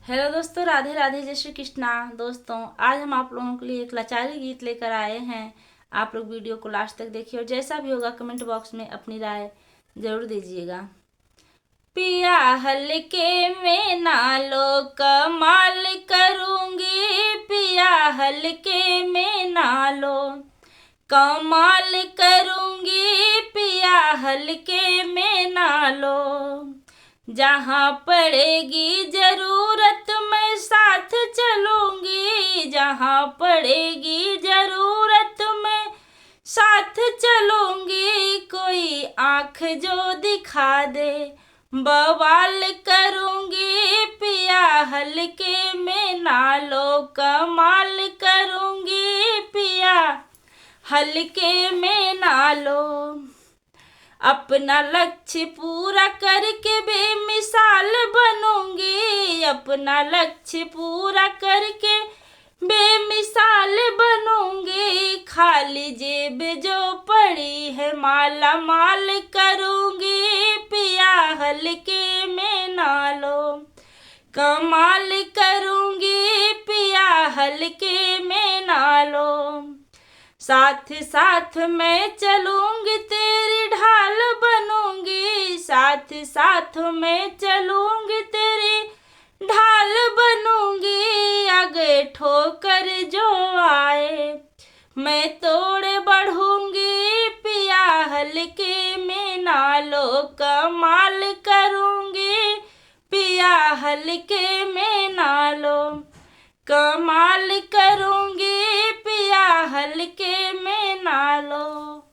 Hello दोस्तों, राधे राधे, जय श्री कृष्णा। दोस्तों, आज हम आप लोगों के लिए एक लाचारी गीत लेकर आए हैं। आप लोग वीडियो को लास्ट तक देखिए और जैसा भी होगा कमेंट बॉक्स में अपनी राय जरूर दीजिएगा। पिया हल्के में ना लो, कमाल करूंगी। पिया हल्के में ना लो, कमाल करूंगी। पिया हल्के में ना लो, जहाँ पड़ेगी जरूरत मैं साथ चलूंगी। जहाँ पड़ेगी जरूरत मैं साथ चलूंगी। कोई आंख जो दिखा दे बवाल करूंगी। पिया हल्के में ना लो, कमाल करूंगी। पिया हल्के में ना लो, अपना लक्ष्य पूरा करके बेमिसाल बनूंगी। अपना लक्ष्य पूरा करके बेमिसाल बनूंगी। खाली जेब जो पड़ी है माला माल करूंगी। पिया हल्के में ना लो, कमाल करूंगी। पिया हल्के में ना लो, साथ साथ मैं चलूंगी तेरी ढाल बनूंगी। साथ साथ मैं चलूंगी तेरी ढाल बनूंगी। आगे ठोकर जो आए मैं तोड़ बढ़ूंगी। पिया हल्के में ना लो, कमाल करूंगी। पिया हल्के में ना लो, कमाल करूंगी। पिया हल्के में ना लो।